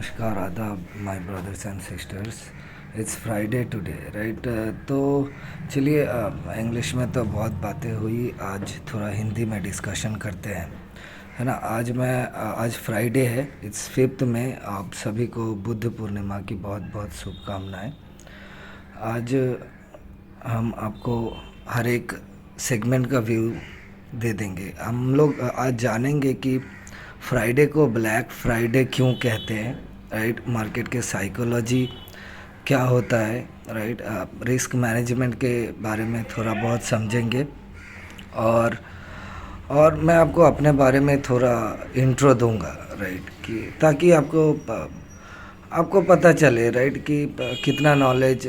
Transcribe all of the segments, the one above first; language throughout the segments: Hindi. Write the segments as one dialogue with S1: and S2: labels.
S1: नमस्कार आदाब my brothers and sisters. It's Friday today right. तो चलिए, इंग्लिश में तो बहुत बातें हुई, आज थोड़ा हिंदी में डिस्कशन करते हैं, है ना। आज फ्राइडे है, इट्स 5 में। आप सभी को बुद्ध पूर्णिमा की बहुत बहुत शुभकामनाएं। आज हम आपको हर एक सेगमेंट का व्यू दे देंगे। हम लोग आज जानेंगे कि फ्राइडे को ब्लैक फ्राइडे क्यों कहते हैं, राइट। मार्केट के साइकोलॉजी क्या होता है, राइट। रिस्क मैनेजमेंट के बारे में थोड़ा बहुत समझेंगे। और मैं आपको अपने बारे में थोड़ा इंट्रो दूंगा, राइट, कि ताकि आपको पता चले, राइट, कि कितना नॉलेज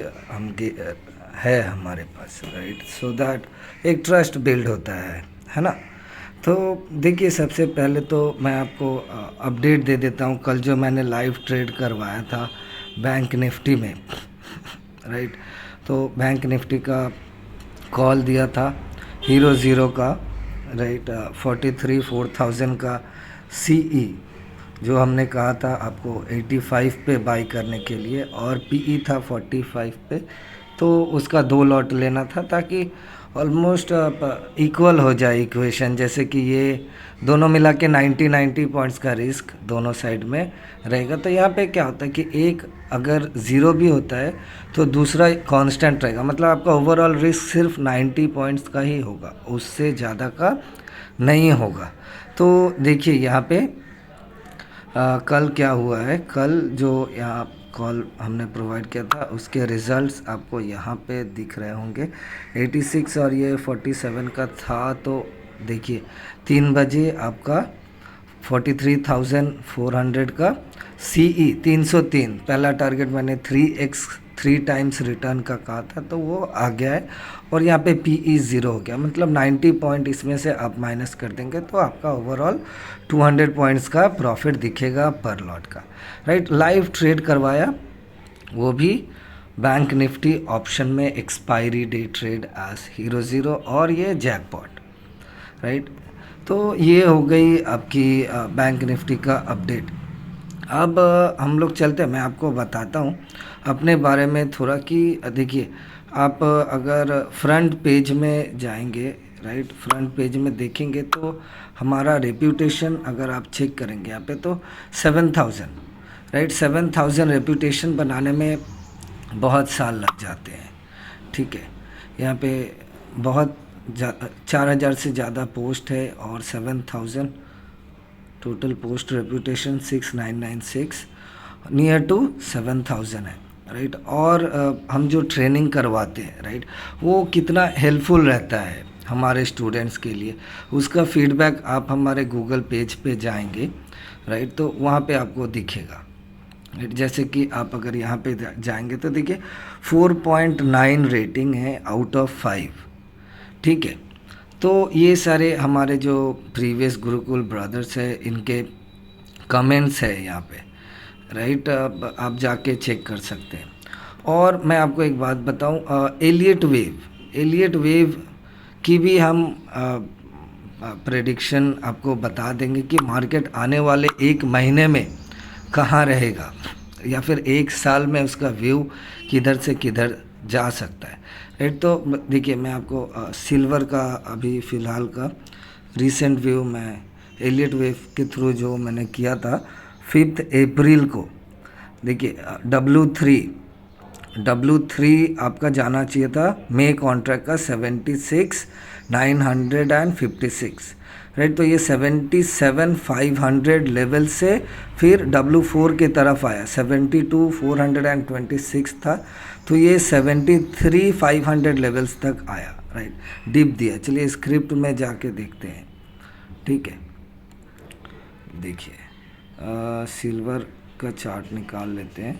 S1: है हमारे पास, राइट, सो दैट एक ट्रस्ट बिल्ड होता है ना। तो देखिए, सबसे पहले तो मैं आपको अपडेट दे देता हूँ। कल जो मैंने लाइव ट्रेड करवाया था बैंक निफ्टी में, राइट, तो बैंक निफ्टी का कॉल दिया था हीरो ज़ीरो का, राइट, 43,400 का सीई जो हमने कहा था आपको 85 पे बाई करने के लिए, और पीई था 45 पे। तो उसका 2 लॉट लेना था ताकि ऑलमोस्ट इक्वल हो जाए इक्वेशन, जैसे कि ये दोनों मिला के 90 पॉइंट्स का रिस्क दोनों साइड में रहेगा। तो यहाँ पे क्या होता है कि एक अगर ज़ीरो भी होता है तो दूसरा कांस्टेंट रहेगा, मतलब आपका ओवरऑल रिस्क सिर्फ 90 पॉइंट्स का ही होगा, उससे ज़्यादा का नहीं होगा। तो देखिए यहाँ पे कल क्या हुआ है। कल जो यहाँ कॉल हमने प्रोवाइड किया था उसके रिजल्ट्स आपको यहाँ पे दिख रहे होंगे। 86 और ये 47 का था। तो देखिए 3 बजे आपका 43,400 का सीई 303, पहला टारगेट मैंने 3x 3 टाइम्स रिटर्न का कहा था, तो वो आ गया है। और यहाँ पे पीई ज़ीरो हो गया, मतलब 90 पॉइंट इसमें से आप माइनस कर देंगे तो आपका ओवरऑल 200 पॉइंट्स का प्रॉफिट दिखेगा पर लॉट का, राइट। लाइव ट्रेड करवाया, वो भी बैंक निफ्टी ऑप्शन में, expiry day trade as hero zero, और ये जैकपॉट, राइट। तो ये हो गई आपकी बैंक निफ्टी का अपडेट। अब हम लोग चलते हैं, मैं आपको बताता हूँ अपने बारे में थोड़ा कि देखिए, आप अगर फ्रंट पेज में जाएंगे, राइट, फ्रंट पेज में देखेंगे तो हमारा रेप्यूटेशन अगर आप चेक करेंगे यहाँ पे तो 7,000, राइट, 7,000 रेप्यूटेशन बनाने में बहुत साल लग जाते हैं, ठीक है। यहाँ पे बहुत 4,000 से ज़्यादा पोस्ट है और 7,000 total post reputation 6,996 near to 7,000 है, राइट। और हम जो ट्रेनिंग करवाते हैं, राइट, वो कितना हेल्पफुल रहता है हमारे स्टूडेंट्स के लिए, उसका फीडबैक आप हमारे गूगल पेज पे जाएंगे, राइट, तो वहाँ पे आपको दिखेगा, राइट। जैसे कि आप अगर यहाँ पे जाएंगे तो देखिए 4.9 रेटिंग है आउट ऑफ 5, ठीक है। तो ये सारे हमारे जो प्रीवियस गुरुकुल ब्रदर्स है इनके कमेंट्स है यहाँ पे, राइट, आप जाके चेक कर सकते हैं। और मैं आपको एक बात बताऊं, एलियट वेव की भी हम प्रेडिक्शन आपको बता देंगे कि मार्केट आने वाले 1 महीने में कहाँ रहेगा, या फिर 1 साल में उसका व्यू किधर से किधर जा सकता है, राइट। तो देखिए, मैं आपको सिल्वर का अभी फ़िलहाल का रीसेंट व्यू मैं एलियट वेव के थ्रू जो मैंने किया था 5 अप्रैल को, देखिए W3 आपका जाना चाहिए था मे कॉन्ट्रैक्ट का 76,956, राइट। तो ये 77,500 लेवल से फिर W4 की तरफ आया, 72,426 था, तो ये 73,500 लेवल्स तक आया, राइट, डिप दिया। चलिए स्क्रिप्ट में जाके देखते हैं, ठीक है। देखिए सिल्वर का चार्ट निकाल लेते हैं,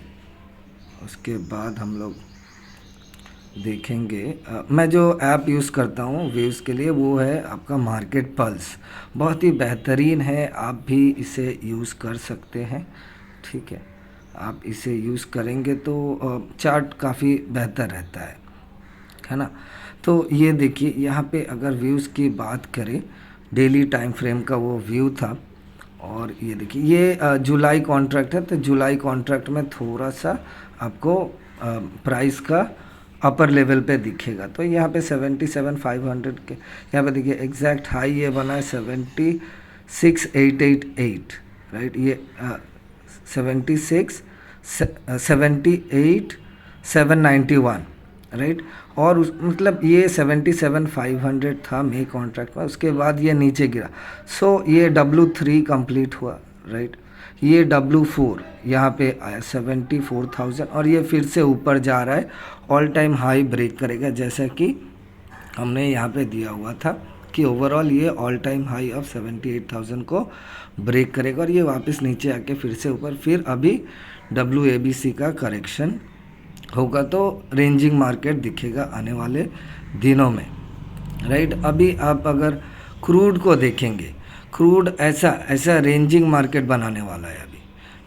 S1: उसके बाद हम लोग देखेंगे। मैं जो ऐप यूज़ करता हूँ व्यूज़ के लिए वो है आपका मार्केट पल्स, बहुत ही बेहतरीन है, आप भी इसे यूज़ कर सकते हैं, ठीक है। आप इसे यूज़ करेंगे तो चार्ट काफ़ी बेहतर रहता है ना। तो ये देखिए यहाँ पे अगर व्यूज़ की बात करें, डेली टाइम फ्रेम का वो व्यू था, और ये देखिए ये जुलाई कॉन्ट्रैक्ट है, तो जुलाई कॉन्ट्रैक्ट में थोड़ा सा आपको प्राइस का अपर लेवल पे दिखेगा। तो यहाँ पे 77,500 के यहाँ पे देखिए एग्जैक्ट हाई ये बना है 76,888, राइट। ये 78,791, राइट। और उस मतलब ये 77,500 था मई कॉन्ट्रैक्ट में, उसके बाद ये नीचे गिरा। सो ये W3 कंप्लीट हुआ, राइट। ये W4 यहाँ पे आया 74,000 और ये फिर से ऊपर जा रहा है, ऑल टाइम हाई ब्रेक करेगा, जैसा कि हमने यहाँ पे दिया हुआ था कि ओवरऑल ये ऑल टाइम हाई ऑफ 78,000 को ब्रेक करेगा और ये वापस नीचे आके फिर से ऊपर, फिर अभी WABC का करेक्शन होगा, तो रेंजिंग मार्केट दिखेगा आने वाले दिनों में, राइट। अभी आप अगर क्रूड को देखेंगे, क्रूड ऐसा रेंजिंग मार्केट बनाने वाला है अभी,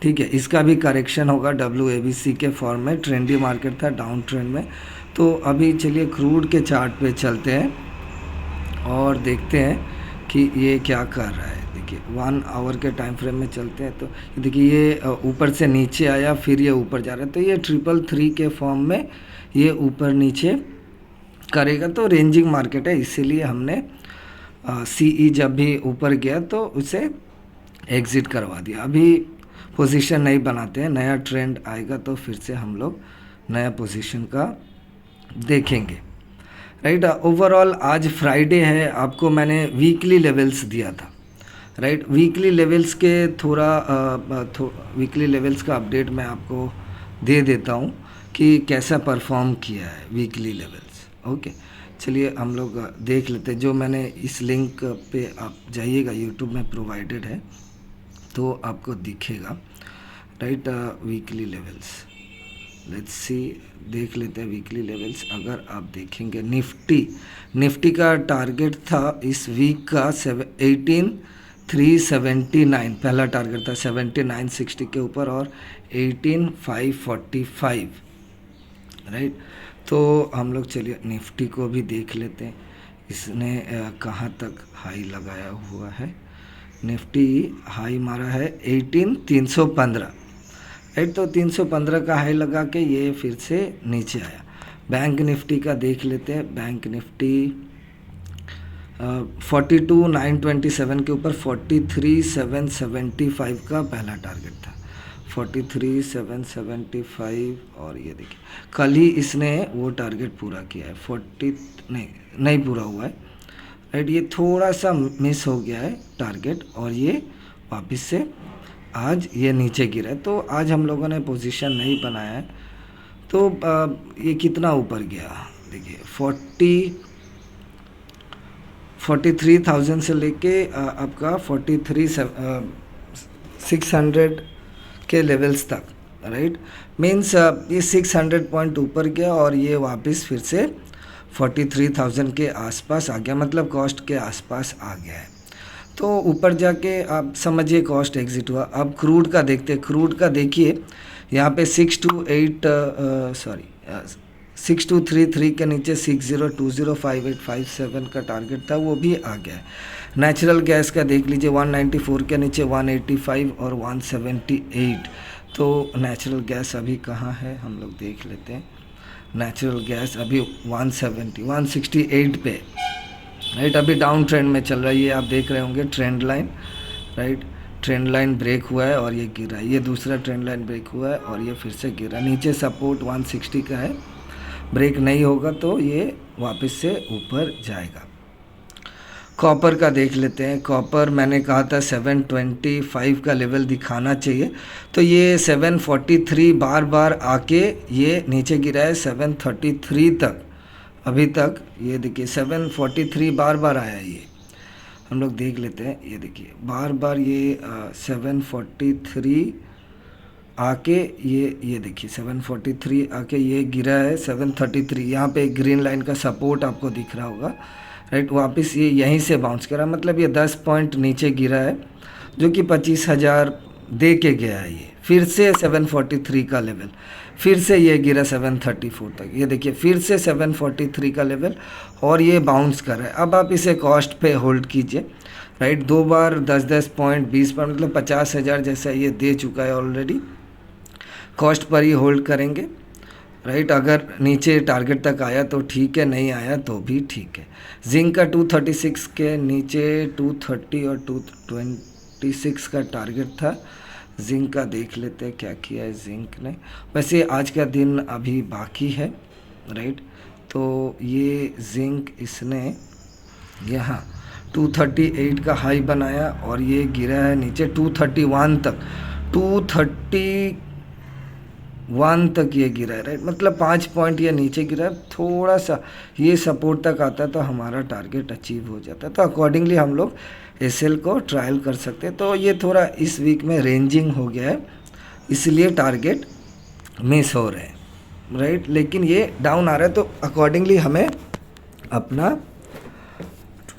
S1: ठीक है। इसका भी करेक्शन होगा WABC के फॉर्म में, ट्रेंडी मार्केट था डाउन ट्रेंड में। तो अभी चलिए क्रूड के चार्ट पे चलते हैं और देखते हैं कि ये क्या कर रहा है। देखिए 1 आवर के टाइम फ्रेम में चलते हैं, तो देखिए ये ऊपर से नीचे आया, फिर ये ऊपर जा रहा है, तो ये 333 के फॉर्म में ये ऊपर नीचे करेगा। तो रेंजिंग मार्केट है, इसीलिए हमने CE जब भी ऊपर गया तो उसे एग्ज़िट करवा दिया। अभी पोजीशन नहीं बनाते हैं, नया ट्रेंड आएगा तो फिर से हम लोग नया पोजीशन का देखेंगे, राइट। ओवरऑल आज फ्राइडे है, आपको मैंने वीकली लेवल्स दिया था, राइट। वीकली लेवल्स के वीकली लेवल्स का अपडेट मैं आपको दे देता हूँ कि कैसा परफॉर्म किया है वीकली लेवल्स। ओके, चलिए हम लोग देख लेते हैं। जो मैंने इस लिंक पे आप जाइएगा, यूट्यूब में प्रोवाइडेड है, तो आपको दिखेगा, right. Weekly levels let's see, देख लेते हैं वीकली लेवल्स। अगर आप देखेंगे निफ्टी का टारगेट था इस वीक का 18,379, पहला टारगेट था 7960 के ऊपर और 18,545, राइट। तो हम लोग चलिए निफ्टी को भी देख लेते हैं, इसने कहाँ तक हाई लगाया हुआ है। निफ्टी हाई मारा है 18,315, राइट। तो 315 का हाई लगा के ये फिर से नीचे आया। बैंक निफ्टी का देख लेते हैं। बैंक निफ्टी 42,927 के ऊपर 43,775 का पहला टारगेट था, 43,775। और ये देखिए कल ही इसने वो टारगेट पूरा किया है, 40 नहीं पूरा हुआ है, राइट। ये थोड़ा सा मिस हो गया है टारगेट और ये वापस से आज ये नीचे गिरा है। तो आज हम लोगों ने पोजीशन नहीं बनाया है। तो ये कितना ऊपर गया देखिए, 43,000 से लेके आपका 43,600 के लेवल्स तक, राइट। मीन्स ये 600 पॉइंट ऊपर गया और ये वापस फिर से 43,000 के आसपास आ गया, मतलब कॉस्ट के आसपास आ गया है। तो ऊपर जाके आप समझिए कॉस्ट एग्जिट हुआ। अब क्रूड का देखते हैं। क्रूड का देखिए यहाँ पे 6233 के नीचे 60205857 का टारगेट था, वो भी आ गया है। नेचुरल गैस का देख लीजिए 194 के नीचे 185 और 178। तो नेचुरल गैस अभी कहाँ है हम लोग देख लेते हैं। नेचुरल गैस अभी 168 पे, राइट। अभी डाउन ट्रेंड में चल रहा है, ये आप देख रहे होंगे trend line, right. Trend line break हुआ है और ये गिरा है। ये दूसरा ट्रेंड लाइन ब्रेक हुआ है और ये फिर से गिरा। नीचे सपोर्ट 160 का है, ब्रेक नहीं होगा तो ये वापस से ऊपर जाएगा। कॉपर का देख लेते हैं। कॉपर मैंने कहा था 725 का लेवल दिखाना चाहिए, तो ये 743 बार बार आके ये नीचे गिरा है 733 तक। अभी तक ये देखिए 743 बार बार आया, ये हम लोग देख लेते हैं। ये देखिए बार बार ये 743 आके ये देखिए 743 आके ये गिरा है 733। यहाँ पे ग्रीन लाइन का सपोर्ट आपको दिख रहा होगा, राइट। वापस ये यहीं से बाउंस करा, मतलब ये 10 पॉइंट नीचे गिरा है, जो कि 25,000 दे के गया है। ये फिर से 743 का लेवल, फिर से ये गिरा 734 तक। ये देखिए फिर से 743 का लेवल और ये बाउंस कर रहा है। अब आप इसे कॉस्ट पे होल्ड कीजिए, राइट। 2 बार 10-10 पॉइंट 20 पॉइंट मतलब 50,000 जैसा ये दे चुका है ऑलरेडी। कॉस्ट पर ही होल्ड करेंगे, राइट। अगर नीचे टारगेट तक आया तो ठीक है, नहीं आया तो भी ठीक है। जिंक का 236 के नीचे 230 और 226 का टारगेट था। जिंक का देख लेते हैं क्या किया है जिंक ने। वैसे आज का दिन अभी बाकी है, राइट। तो ये जिंक इसने यहाँ 238 का हाई बनाया और ये गिरा है नीचे 231 तक। 231 तक ये गिरा है, राइट। मतलब 5 पॉइंट ये नीचे गिरा है। थोड़ा सा ये सपोर्ट तक आता तो हमारा टारगेट अचीव हो जाता। तो अकॉर्डिंगली हम लोग एसएल को ट्रायल कर सकते हैं। तो ये थोड़ा इस वीक में रेंजिंग हो गया है, इसलिए टारगेट मिस हो रहे हैं, राइट। लेकिन ये डाउन आ रहा है तो अकॉर्डिंगली हमें अपना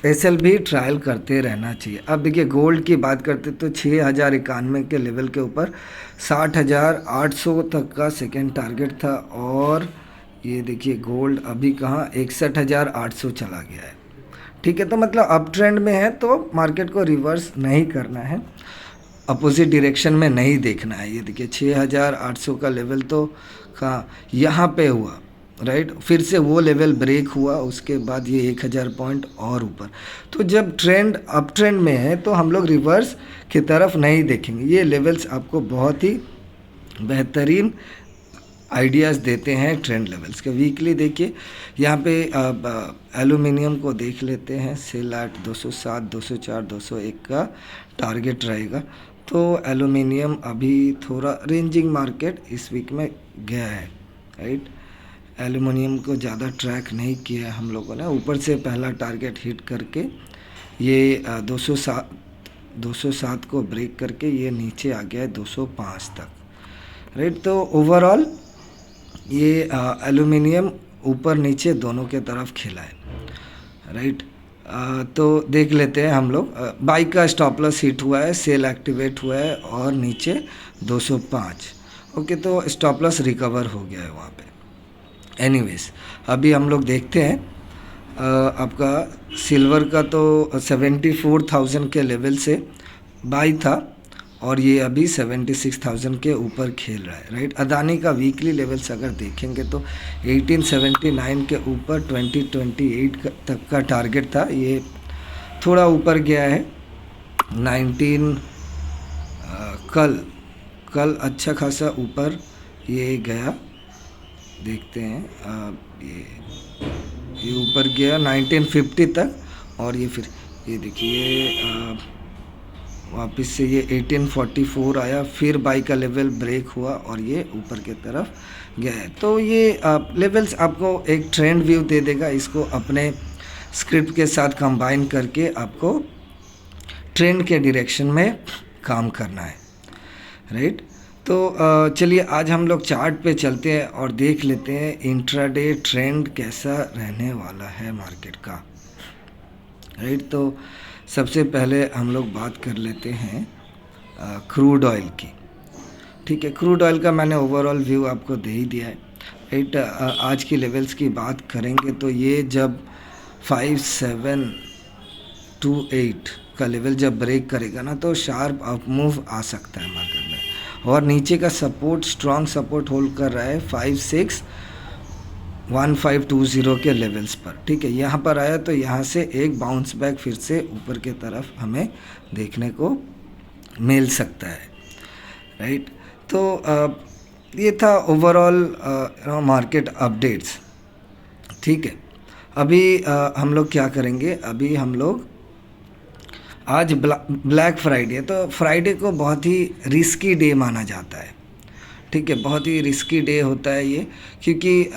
S1: एसएल भी ट्रायल करते रहना चाहिए। अब देखिए गोल्ड की बात करते तो 6,091 के लेवल के ऊपर 60,800 तक का सेकेंड टारगेट था और ये देखिए गोल्ड अभी कहाँ 61,800 चला गया है, ठीक है। तो मतलब अप ट्रेंड में है तो मार्केट को रिवर्स नहीं करना है, अपोजिट डायरेक्शन में नहीं देखना है। ये देखिए 6,800 का लेवल तो कहाँ यहाँ पे हुआ, राइट। फिर से वो लेवल ब्रेक हुआ, उसके बाद ये 1,000 पॉइंट और ऊपर। तो जब ट्रेंड अप ट्रेंड में है तो हम लोग रिवर्स की तरफ नहीं देखेंगे। ये लेवल्स आपको बहुत ही बेहतरीन आइडियाज़ देते हैं ट्रेंड लेवल्स के। वीकली देखिए यहाँ पे एल्यूमिनियम को देख लेते हैं। सेल एट 207, 204, 201 का टारगेट रहेगा। तो एल्यूमिनियम अभी थोड़ा रेंजिंग मार्केट इस वीक में गया है, राइट। एल्यूमिनियम को ज़्यादा ट्रैक नहीं किया है हम लोगों ने। ऊपर से पहला टारगेट हिट करके ये 207 को ब्रेक करके ये नीचे आ गया है 205 तक, राइट। तो ओवरऑल ये एल्यूमिनियम ऊपर नीचे दोनों के तरफ खेला है, राइट। तो देख लेते हैं हम लोग। बाई का स्टॉप लॉस हिट हुआ है, सेल एक्टिवेट हुआ है और नीचे 205, ओके। तो स्टॉप लॉस रिकवर हो गया है वहाँ पे। एनीवेज अभी हम लोग देखते हैं आपका सिल्वर का तो 74,000 के लेवल से बाई था और ये अभी 76,000 के ऊपर खेल रहा है, राइट। अदानी का वीकली लेवल्स अगर देखेंगे तो 1879 के ऊपर 2028 तक का टारगेट था। ये थोड़ा ऊपर गया है 19 कल अच्छा खासा ऊपर ये गया, देखते हैं। ये ऊपर गया 1950 तक और ये फिर ये देखिए वापस से ये 1844 आया, फिर बाई का लेवल ब्रेक हुआ और ये ऊपर की तरफ गया है। तो ये लेवल्स आपको एक ट्रेंड व्यू दे देगा। इसको अपने स्क्रिप्ट के साथ कंबाइन करके आपको ट्रेंड के डायरेक्शन में काम करना है, राइट। तो चलिए आज हम लोग चार्ट पे चलते हैं और देख लेते हैं इंट्राडे ट्रेंड कैसा रहने वाला है मार्केट का, राइट। तो सबसे पहले हम लोग बात कर लेते हैं क्रूड ऑयल की, ठीक है। क्रूड ऑयल का मैंने ओवरऑल व्यू आपको दे ही दिया है, राइट। आज की लेवल्स की बात करेंगे तो ये जब 5728 का लेवल जब ब्रेक करेगा ना तो शार्प अप मूव आ सकता है मार्केट में। और नीचे का सपोर्ट स्ट्रॉन्ग सपोर्ट होल्ड कर रहा है 561520 के लेवल्स पर, ठीक है। यहाँ पर आया तो यहाँ से एक बाउंस बैक फिर से ऊपर के तरफ हमें देखने को मिल सकता है, राइट। तो ये था ओवरऑल मार्केट अपडेट्स, ठीक है। अभी हम लोग क्या करेंगे, अभी हम लोग आज ब्लैक फ्राइडे है तो फ्राइडे को बहुत ही रिस्की डे माना जाता है, ठीक है। बहुत ही रिस्की डे होता है ये, क्योंकि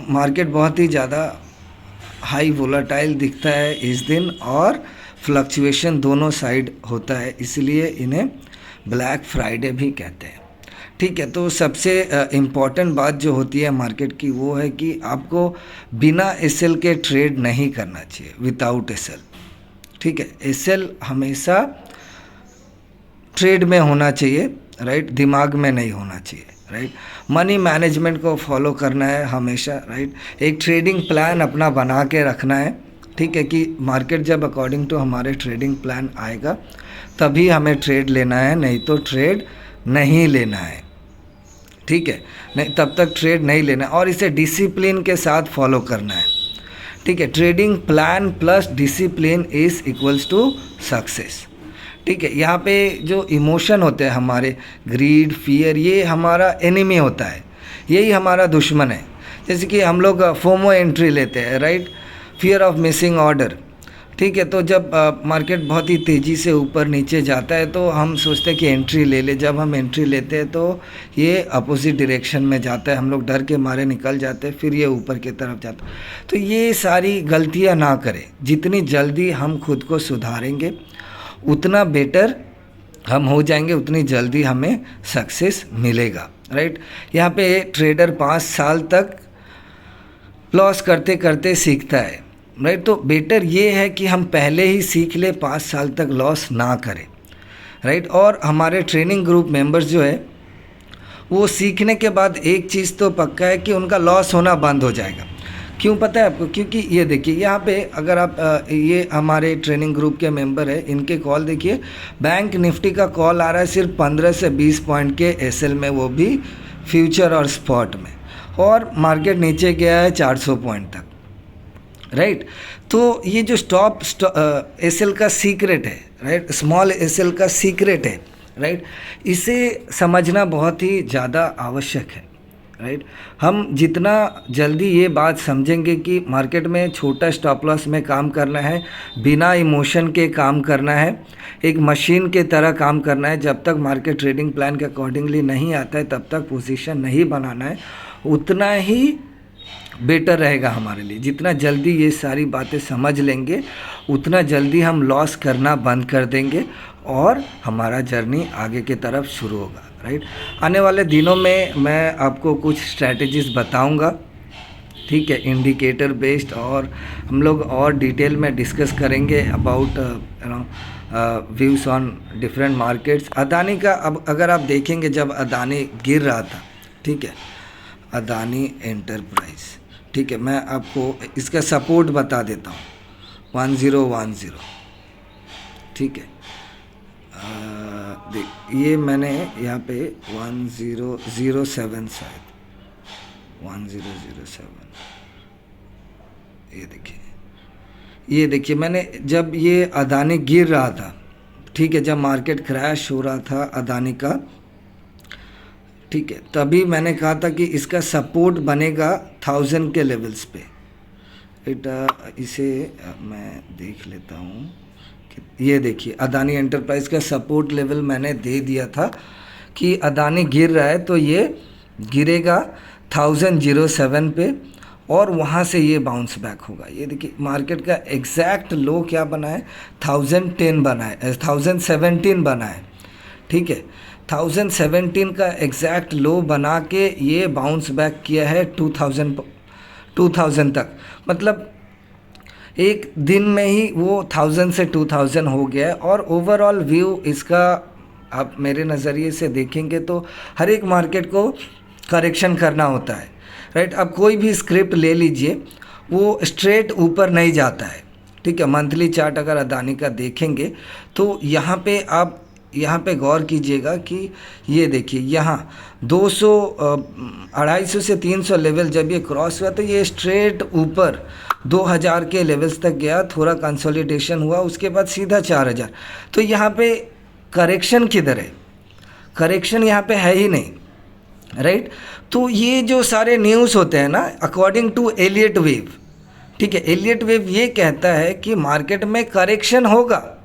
S1: मार्केट बहुत ही ज़्यादा हाई वोलाटाइल दिखता है इस दिन और फ्लक्चुएशन दोनों साइड होता है, इसलिए इन्हें ब्लैक फ्राइडे भी कहते हैं, ठीक है। तो सबसे इम्पॉर्टेंट बात जो होती है मार्केट की वो है कि आपको बिना एसएल के ट्रेड नहीं करना चाहिए, विदाउट एसएल, ठीक है। एसएल हमेशा ट्रेड में होना चाहिए, राइट, दिमाग में नहीं होना चाहिए, राइट। मनी मैनेजमेंट को फॉलो करना है हमेशा, राइट। एक ट्रेडिंग प्लान अपना बना के रखना है, ठीक है, कि मार्केट जब अकॉर्डिंग टू हमारे ट्रेडिंग प्लान आएगा तभी हमें ट्रेड लेना है, नहीं तो ट्रेड नहीं लेना है। ठीक है, नहीं तब तक ट्रेड नहीं लेना है और इसे डिसिप्लिन के साथ फॉलो करना है। ठीक है, trading plan plus discipline is equals to success. ठीक है, यहाँ पे जो इमोशन होते हैं हमारे, ग्रीड, फियर, ये हमारा एनिमी होता है, यही हमारा दुश्मन है। जैसे कि हम लोग फोमो एंट्री लेते हैं, right, fear of missing order. ठीक है, तो जब मार्केट बहुत ही तेज़ी से ऊपर नीचे जाता है तो हम सोचते हैं कि एंट्री ले ले। जब हम एंट्री लेते हैं तो ये अपोजिट डायरेक्शन में जाता है, हम लोग डर के मारे निकल जाते हैं, फिर ये ऊपर की तरफ जाता है। तो ये सारी गलतियां ना करें। जितनी जल्दी हम खुद को सुधारेंगे उतना बेटर हम हो जाएंगे, उतनी जल्दी हमें सक्सेस मिलेगा, राइट। यहाँ पे ट्रेडर 5 साल तक लॉस करते करते सीखता है, राइट। तो बेटर ये है कि हम पहले ही सीख ले, 5 साल तक लॉस ना करें, राइट। और हमारे ट्रेनिंग ग्रुप मेंबर्स जो है वो सीखने के बाद एक चीज़ तो पक्का है कि उनका लॉस होना बंद हो जाएगा। क्यों पता है आपको? क्योंकि ये देखिए यहाँ पे अगर आप ये हमारे ट्रेनिंग ग्रुप के मेंबर है, इनके कॉल देखिए, बैंक निफ्टी का कॉल आ रहा है सिर्फ 15 से 20 पॉइंट के एसएल में, वो भी फ्यूचर और स्पॉट में, और मार्केट नीचे गया है 400 पॉइंट तक, राइट। तो ये जो स्टॉप एसएल का सीक्रेट है, राइट, स्मॉल एसएल का सीक्रेट है, राइट, इसे समझना बहुत ही ज़्यादा आवश्यक है, राइट। हम जितना जल्दी ये बात समझेंगे कि मार्केट में छोटा स्टॉप लॉस में काम करना है, बिना इमोशन के काम करना है, एक मशीन के तरह काम करना है, जब तक मार्केट ट्रेडिंग प्लान के अकॉर्डिंगली नहीं आता है तब तक पोजीशन नहीं बनाना है, उतना ही बेटर रहेगा हमारे लिए। जितना जल्दी ये सारी बातें समझ लेंगे उतना जल्दी हम लॉस करना बंद कर देंगे और हमारा जर्नी आगे की तरफ शुरू होगा, राइट। आने वाले दिनों में मैं आपको कुछ स्ट्रैटेजीज बताऊंगा, ठीक है, इंडिकेटर बेस्ड, और हम लोग और डिटेल में डिस्कस करेंगे about views on different markets. Adani का अब अगर आप देखेंगे, जब अदानी गिर रहा था, ठीक है, अदानी एंटरप्राइज, ठीक है, मैं आपको इसका सपोर्ट बता देता हूँ, 1010, ठीक है। देख, ये मैंने यहाँ पे 1007 शायद 1007, ये देखिए मैंने जब ये अदानी गिर रहा था, ठीक है, जब मार्केट क्रैश हो रहा था अदानी का, ठीक है, तभी मैंने कहा था कि इसका सपोर्ट बनेगा 1000 के लेवल्स पे। इसे मैं देख लेता हूँ कि ये देखिए अदानी एंटरप्राइज का सपोर्ट लेवल मैंने दे दिया था कि अदानी गिर रहा है तो ये गिरेगा 1007 पे और वहाँ से ये बाउंस बैक होगा। ये देखिए मार्केट का एग्जैक्ट लो क्या बना है, 1010 बना है, 1017 बना है, ठीक है, 1017 का एग्जैक्ट लो बना के ये बाउंस बैक किया है 2000 तक। मतलब एक दिन में ही वो 1000 से 2000 हो गया है। और ओवरऑल व्यू इसका आप मेरे नज़रिए से देखेंगे तो हर एक मार्केट को करेक्शन करना होता है, राइट। अब कोई भी स्क्रिप्ट ले लीजिए, वो स्ट्रेट ऊपर नहीं जाता है, ठीक है। मंथली चार्ट अगर अदानी का देखेंगे तो यहाँ पे आप यहाँ पे गौर कीजिएगा कि ये देखिए यहाँ 200 250 से 300 लेवल जब ये क्रॉस हुआ तो ये स्ट्रेट ऊपर 2000 के लेवल्स तक गया, थोड़ा कंसोलिडेशन हुआ, उसके बाद सीधा 4000। तो यहाँ पे करेक्शन किधर है? करेक्शन यहाँ पे है ही नहीं, राइट। तो ये जो सारे न्यूज़ होते हैं ना, अकॉर्डिंग टू एलियट वेव, ठीक है, एलियट वेव ये कहता है कि मार्केट में करेक्शन होगा,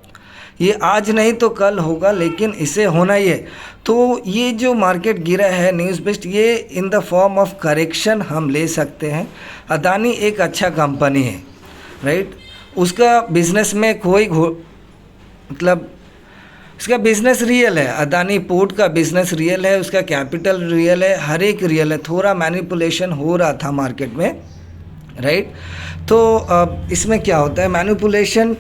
S1: ये आज नहीं तो कल होगा, लेकिन इसे होना ही है। तो ये जो मार्केट गिरा है न्यूज़ बेस्ड, ये in the form of correction हम ले सकते हैं। अदानी एक अच्छा कंपनी है, राइट, उसका बिजनेस में कोई मतलब इसका बिजनेस रियल है, अदानी पोर्ट का बिजनेस रियल है, उसका कैपिटल रियल है, हर एक रियल है। थोड़ा मैनिपुलेशन हो रहा था मार्केट में, राइट। तो इसमें क्या होता है, मैनिपुलेशन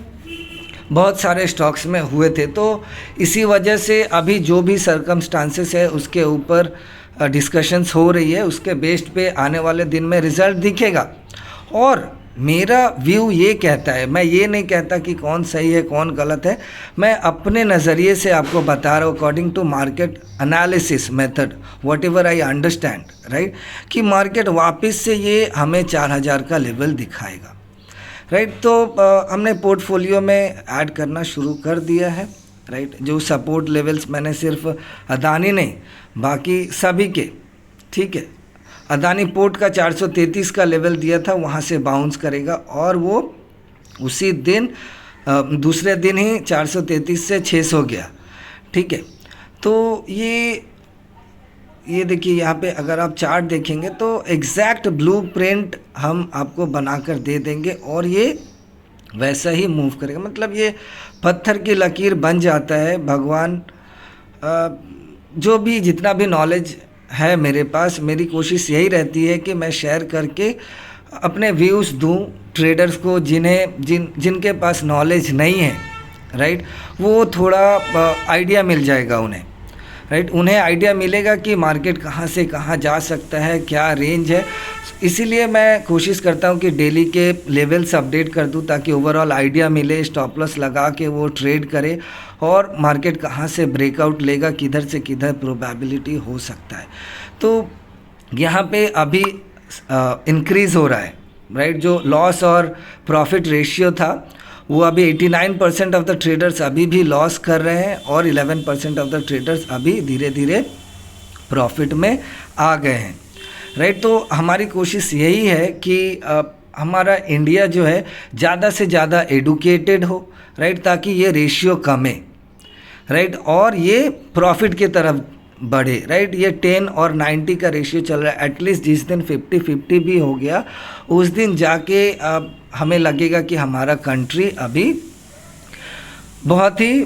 S1: बहुत सारे स्टॉक्स में हुए थे, तो इसी वजह से अभी जो भी सर्कमस्टांसेस है उसके ऊपर डिस्कशंस हो रही है, उसके बेस्ड पे आने वाले दिन में रिज़ल्ट दिखेगा। और मेरा व्यू ये कहता है, मैं ये नहीं कहता कि कौन सही है कौन गलत है, मैं अपने नज़रिए से आपको बता रहा हूँ according to market analysis method whatever I understand, right, कि मार्केट वापस से ये हमें 4000 का लेवल दिखाएगा, राइट। तो हमने पोर्टफोलियो में ऐड करना शुरू कर दिया है, राइट। जो सपोर्ट लेवल्स मैंने सिर्फ अदानी नहीं बाकी सभी के, ठीक है, अदानी पोर्ट का 433 का लेवल दिया था, वहाँ से बाउंस करेगा और वो उसी दिन दूसरे दिन ही 433 से 600 गया, ठीक है। तो ये देखिए यहाँ पे अगर आप चार्ट देखेंगे तो एग्जैक्ट ब्लूप्रिंट हम आपको बनाकर दे देंगे और ये वैसा ही मूव करेगा, मतलब ये पत्थर की लकीर बन जाता है। भगवान जो भी जितना भी नॉलेज है मेरे पास, मेरी कोशिश यही रहती है कि मैं शेयर करके अपने व्यूज़ दूं ट्रेडर्स को जिनके पास नॉलेज नहीं है, राइट, वो थोड़ा आइडिया मिल जाएगा उन्हें, राइट, उन्हें आइडिया मिलेगा कि मार्केट कहाँ से कहाँ जा सकता है, क्या रेंज है। इसीलिए मैं कोशिश करता हूँ कि डेली के लेवल्स अपडेट कर दूँ ताकि ओवरऑल आइडिया मिले, स्टॉप लॉस लगा के वो ट्रेड करे और मार्केट कहाँ से ब्रेकआउट लेगा, किधर से किधर प्रोबेबिलिटी हो सकता है। तो यहाँ पे अभी इंक्रीज़ हो रहा है, राइट। जो लॉस और प्रॉफिट रेशियो था वो अभी 89% ऑफ द ट्रेडर्स अभी भी लॉस कर रहे हैं और 11% ऑफ द ट्रेडर्स अभी धीरे धीरे प्रॉफिट में आ गए हैं, राइट। तो हमारी कोशिश यही है कि हमारा इंडिया जो है ज़्यादा से ज़्यादा एडुकेटेड हो, राइट, ताकि ये रेशियो कमे, राइट, और ये प्रॉफिट की तरफ बढ़े, राइट। ये 10 और 90 का रेशियो चल रहा है, एटलीस्ट जिस दिन 50-50 भी हो गया उस दिन जाके हमें लगेगा कि हमारा कंट्री अभी बहुत ही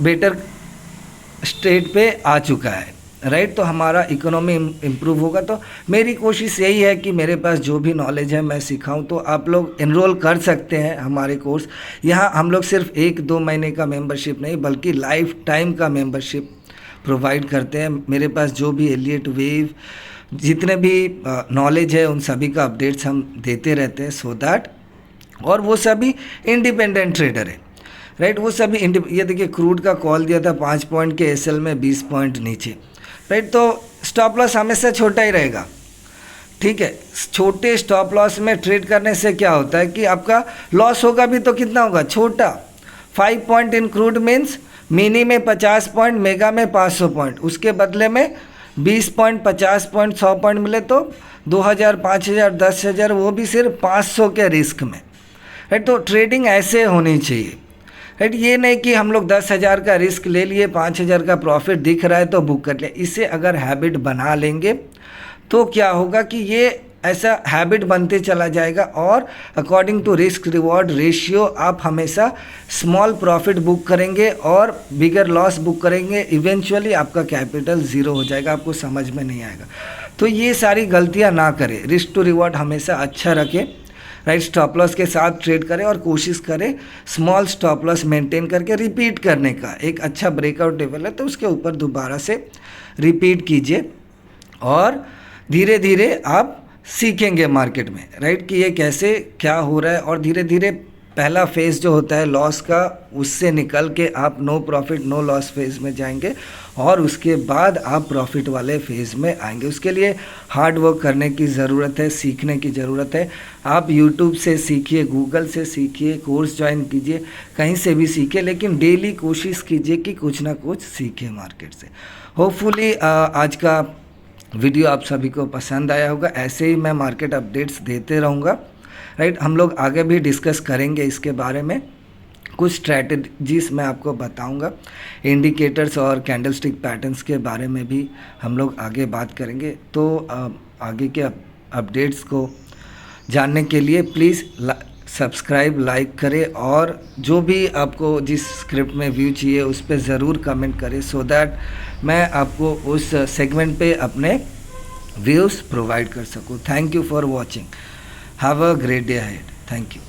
S1: बेटर स्टेट पे आ चुका है, राइट। तो हमारा इकोनॉमी इम्प्रूव होगा। तो मेरी कोशिश यही है कि मेरे पास जो भी नॉलेज है मैं सिखाऊं, तो आप लोग एनरोल कर सकते हैं हमारे कोर्स। यहाँ हम लोग सिर्फ 1-2 महीने का मेंबरशिप नहीं बल्कि लाइफ टाइम का मेंबरशिप प्रोवाइड करते हैं। मेरे पास जो भी एलियट वेव जितने भी नॉलेज है उन सभी का अपडेट्स हम देते रहते हैं, सो दैट, और वो सभी इंडिपेंडेंट ट्रेडर है, राइट। वो सभी ये देखिए क्रूड का कॉल दिया था 5 पॉइंट के, एसएल में 20 पॉइंट नीचे, राइट। तो स्टॉप लॉस हमेशा छोटा ही रहेगा, ठीक है। छोटे स्टॉप लॉस में ट्रेड करने से क्या होता है कि आपका लॉस होगा भी तो कितना होगा, छोटा। 5 point in crude means mini में 50 पॉइंट, मेगा में 500 पॉइंट, उसके बदले में 20 पॉइंट, 50 पॉइंट, 100 पॉइंट मिले तो 2000, 5000, 10,000, वो भी सिर्फ 500 के रिस्क में, राइट। तो ट्रेडिंग ऐसे होनी चाहिए, राइट। ये नहीं कि हम लोग 10,000 का रिस्क ले लिए, 5,000 का प्रॉफिट दिख रहा है तो बुक कर लिया। इसे अगर हैबिट बना लेंगे तो क्या होगा कि ये ऐसा हैबिट बनते चला जाएगा और according to risk reward ratio आप हमेशा स्मॉल प्रॉफिट बुक करेंगे और बिगर लॉस बुक करेंगे। इवेंचुअली आपका कैपिटल ज़ीरो हो जाएगा, आपको समझ में नहीं आएगा। तो ये सारी गलतियां ना करें, रिस्क टू रिवॉर्ड हमेशा अच्छा रखें, राइट। स्टॉप लॉस के साथ ट्रेड करें और कोशिश करें स्मॉल स्टॉप लॉस मेंटेन करके रिपीट करने का। एक अच्छा ब्रेकआउट लेवल है तो उसके ऊपर दोबारा से रिपीट कीजिए और धीरे धीरे आप सीखेंगे मार्केट में, राइट, कि ये कैसे क्या हो रहा है। और धीरे धीरे पहला फेज़ जो होता है लॉस का, उससे निकल के आप no profit no loss phase में जाएंगे और उसके बाद आप प्रॉफिट वाले फेज़ में आएंगे। उसके लिए हार्ड वर्क करने की ज़रूरत है, सीखने की ज़रूरत है। आप यूट्यूब से सीखिए, गूगल से सीखिए, कोर्स ज्वाइन कीजिए, कहीं से भी सीखिए, लेकिन डेली कोशिश कीजिए कि कुछ ना कुछ सीखें मार्केट से। होपफुली आज का वीडियो आप सभी को पसंद आया होगा। ऐसे ही मैं मार्केट अपडेट्स देते रहूँगा, राइट। हम लोग आगे भी डिस्कस करेंगे इसके बारे में, कुछ स्ट्रैटेजीज मैं आपको बताऊंगा। इंडिकेटर्स और कैंडलस्टिक पैटर्न्स के बारे में भी हम लोग आगे बात करेंगे। तो आगे के अपडेट्स को जानने के लिए प्लीज़ सब्सक्राइब, लाइक करें और जो भी आपको जिस स्क्रिप्ट में व्यू चाहिए उस पर ज़रूर कमेंट करें, सो दैट मैं आपको उस सेगमेंट पे अपने व्यूज़ प्रोवाइड कर सकूँ। Thank you for watching, have a great day ahead, thank you.